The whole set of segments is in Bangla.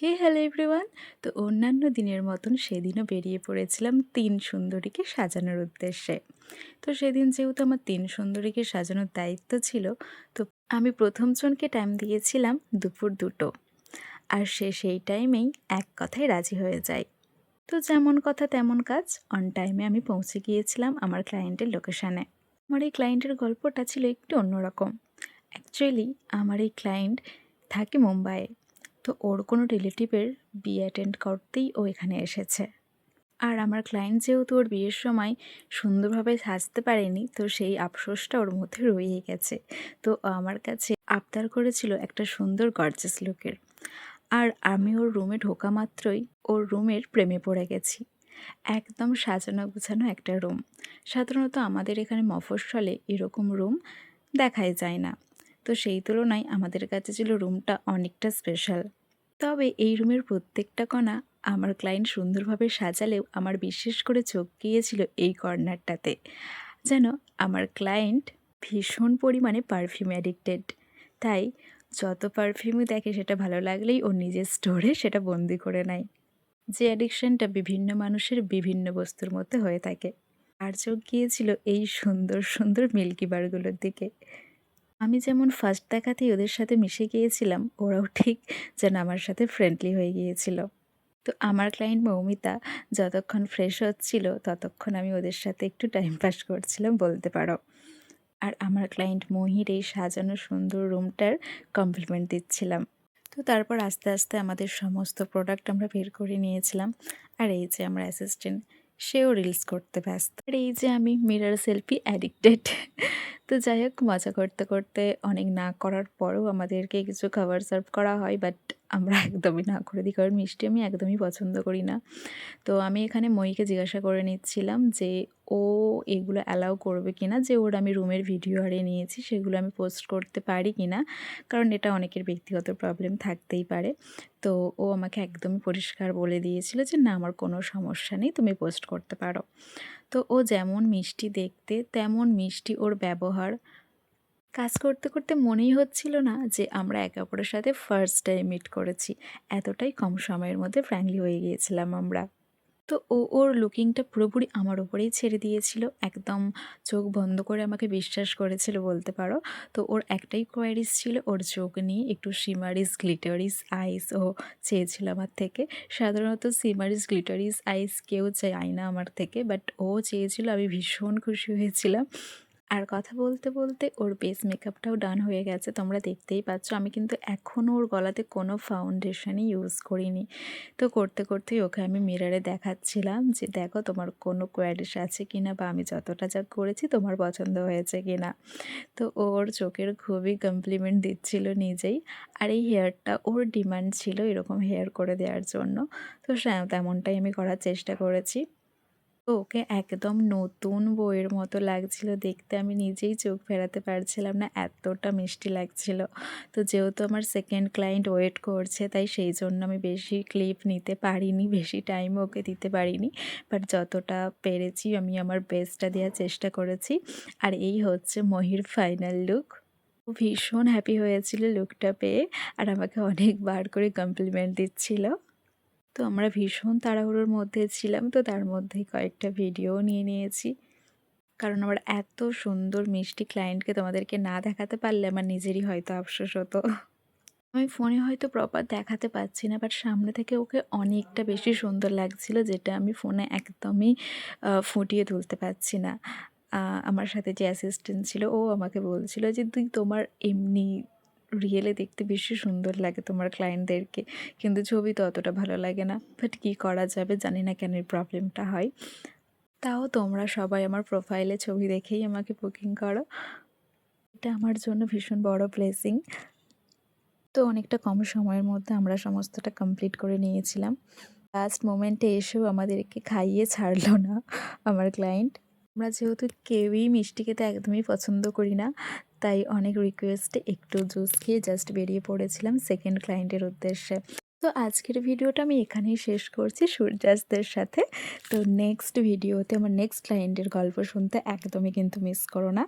Hello everyone. তো অন্যান্য দিনের মতন সেদিনও বেরিয়ে পড়েছিলাম ৩ সুন্দরীকে সাজানোর উদ্দেশ্যে। তো সেদিন যেহেতু আমার ৩ সুন্দরীকে সাজানোর দায়িত্ব ছিল, তো আমি ১ম জনকে টাইম দিয়েছিলাম দুপুর ২টো। আর সে সেই টাইমেই এক কথায় রাজি হয়ে যায়। তো যেমন কথা তেমন কাজ, অন টাইমে আমি পৌঁছে গিয়েছিলাম আমার ক্লায়েন্টের লোকেশানে। আমার এই ক্লায়েন্টের গল্পটা ছিল একটু অন্যরকম। অ্যাকচুয়ালি আমার এই ক্লায়েন্ট থাকে মুম্বাইয়ে। তো ওর কোনো রিলেটিভের বিয়ে অ্যাটেন্ড করতেই ও এখানে এসেছে। আর আমার ক্লায়েন্ট যেহেতু ওর বিয়ের সময় সুন্দরভাবে সাজতে পারেনি, তো সেই আফসোসটা ওর মধ্যে রয়েই গেছে। তো ও আমার কাছে আবদার করেছিল একটা সুন্দর গর্জাস লুকের। আর আমি ওর রুমে ঢোকা মাত্রই ওর রুমের প্রেমে পড়ে গেছি। একদম সাজানো গোছানো একটা রুম। সাধারণত আমাদের এখানে মফস্বলে এরকম রুম দেখাই যায় না। তো সেই তুলনায় আমাদের কাছে ছিল রুমটা অনেকটা স্পেশাল। তবে এই রুমের প্রত্যেকটা কণা আমার ক্লায়েন্ট সুন্দরভাবে সাজালেও আমার বিশেষ করে চোখ গিয়েছিল এই কর্নারটাতে। যেন আমার ক্লায়েন্ট ভীষণ পরিমাণে পারফিউম অ্যাডিক্টেড। তাই যত পারফিউমই দেখে সেটা ভালো লাগলেই ওর নিজের স্টোরে সেটা বন্দি করে নেয়। যে অ্যাডিকশনটা বিভিন্ন মানুষের বিভিন্ন বস্তুর মধ্যে হয়ে থাকে। আর চোখ গিয়েছিল এই সুন্দর সুন্দর মিল্কি বারগুলোর দিকে। আমি যেমন ফার্স্ট দেখাতেই ওদের সাথে মিশে গিয়েছিলাম, ওরাও ঠিক যেন আমার সাথে ফ্রেন্ডলি হয়ে গিয়েছিল। তো আমার ক্লায়েন্ট মৌমিতা যতক্ষণ ফ্রেশ হচ্ছিল ততক্ষণ আমি ওদের সাথে একটু টাইম পাস করছিলাম বলতে পারো। আর আমার ক্লায়েন্ট মহির এই সাজানো সুন্দর রুমটার কমপ্লিমেন্ট দিচ্ছিলাম। তো তারপর আস্তে আস্তে আমাদের সমস্ত প্রোডাক্ট আমরা বের করে নিয়েছিলাম। আর এই যে আমার অ্যাসিস্ট্যান্ট, সেও রিলস করতে ব্যস্ত। আর এই যে আমি মিরর সেলফি অ্যাডিক্টেড। তো যাই হোক, মজা করতে করতে অনেক না করার পরেও আমাদেরকে কিছু খাবার সার্ভ করা হয়, বাট আমরা একদমই না করে দিই, কারণ মিষ্টি আমি একদমই পছন্দ করি না। তো আমি এখানে মইকে জিজ্ঞাসা করে নিচ্ছিলাম যে ও এগুলো অ্যালাউ করবে কিনা, যে ওর আমি রুমের ভিডিও হারিয়ে নিয়েছি সেগুলো আমি পোস্ট করতে পারি কিনা, কারণ এটা অনেকের ব্যক্তিগত প্রবলেম থাকতেই পারে। তো ও আমাকে একদমই পরিষ্কার বলে দিয়েছিল যে না, আমার কোনো সমস্যা নেই, তুমি পোস্ট করতে পারো। তো ও যেমন মিষ্টি দেখতে তেমন মিষ্টি ওর ব্যবহার। কাজ করতে করতে মনেই হচ্ছিল না যে আমরা একে অপরের সাথে ফার্স্ট টাইম মিট করেছি। এতটাই কম সময়ের মধ্যে ফ্র্যাঙ্কলি হয়ে গিয়েছিলাম আমরা। তো ও ওর লুকিংটা পুরোপুরি আমার উপরেই ছেড়ে দিয়েছিল। একদম চোখ বন্ধ করে আমাকে বিশ্বাস করেছিল বলতে পারো। তো ওর একটাই কোয়ারিজ ছিল, ওর চোখ নিয়ে একটু শিমারিস গ্লিটারিস আইস ও চেয়েছিল আমার থেকে। সাধারণত শিমারিস গ্লিটারিস আইস কেউ চায় না আমার থেকে, বাট ও চেয়েছিল। আমি ভীষণ খুশি হয়েছিলাম। আর কথা বলতে বলতে ওর বেস মেকআপটাও ডান হয়ে গেছে, তোমরা দেখতেই পাচ্ছ। আমি কিন্তু এখনও ওর গলাতে কোনো ফাউন্ডেশনই ইউজ করিনি। তো করতে করতেই ওকে আমি মিররে দেখাচ্ছিলাম যে দেখো তোমার কোনো কোয়ারিশ আছে কিনা, বা আমি যতটা যা করেছি তোমার পছন্দ হয়েছে কিনা। তো ওর চোখের খুবই কমপ্লিমেন্ট দিচ্ছিল নিজেই। আর এই হেয়ারটা ওর ডিমান্ড ছিল এরকম হেয়ার করে দেওয়ার জন্য। তো তেমনটাই আমি করার চেষ্টা করেছি। তো ওকে একদম নতুন বউয়ের মতো লাগছিল দেখতে, আমি নিজেই চোখ ফেরাতে পারছিলাম না, এতটা মিষ্টি লাগছিল। তো যেহেতু আমার সেকেন্ড ক্লায়েন্ট ওয়েট করছে, তাই সেই জন্য আমি বেশি ক্লিপ নিতে পারিনি, বেশি টাইম ওকে দিতে পারিনি। বাট যতটা পেরেছি আমি আমার বেস্টটা দেওয়ার চেষ্টা করেছি। আর এই হচ্ছে মহির ফাইনাল লুক। ও ভীষণ হ্যাপি হয়েছিল লুকটা পেয়ে, আর আমাকে অনেকবার করে কমপ্লিমেন্ট দিচ্ছিল। তো আমরা ভীষণ তাড়াহুড়োর মধ্যে ছিলাম, তো তার মধ্যেই কয়েকটা ভিডিও নিয়ে নিয়েছি। কারণ আমার এত সুন্দর মিষ্টি ক্লায়েন্টকে তোমাদেরকে না দেখাতে পারলে আমার নিজেরই হয়তো আফসোস হতো। আমি ফোনে হয়তো প্রপার দেখাতে পারছি না, বাট সামনে থেকে ওকে অনেকটা বেশি সুন্দর লাগছিল, যেটা আমি ফোনে একদমই ফুটিয়ে তুলতে পারছি না। আমার সাথে যে অ্যাসিস্ট্যান্ট ছিল ও আমাকে বলছিল যে তুই তোমার এমনি রিয়েলে দেখতে বেশি সুন্দর লাগে তোমার ক্লায়েন্টদেরকে, কিন্তু ছবিতে অতটা ভালো লাগে না। বাট কী করা যাবে, জানি না কেন এই প্রবলেমটা হয়। তাও তোমরা সবাই আমার প্রোফাইলে ছবি দেখেই আমাকে বুকিং করো, এটা আমার জন্য ভীষণ বড় ব্লেসিং। তো অনেকটা কম সময়ের মধ্যে আমরা সমস্তটা কমপ্লিট করে নিয়েছিলাম। লাস্ট মোমেন্টে এসেও আমাদেরকে খাইয়ে ছাড়লো না আমার ক্লায়েন্ট। আমরা যেহেতু কেউই মিষ্টি খেতে একদমই পছন্দ করি না, তাই অনেক রিকোয়েস্টে একটু জুস খেয়ে জাস্ট বেরিয়ে পড়েছিলাম সেকেন্ড ক্লায়েন্টের উদ্দেশ্যে। তো আজকের ভিডিওটা আমি এখানেই শেষ করছি সূর্যাস্তের সাথে। তো নেক্সট ভিডিওতে আমার নেক্সট ক্লায়েন্টের গল্প শুনতে একদমই কিন্তু মিস করো না।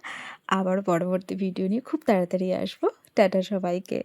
আবার পরবর্তী ভিডিও নিয়ে খুব তাড়াতাড়ি আসবো। টাটা সবাইকে।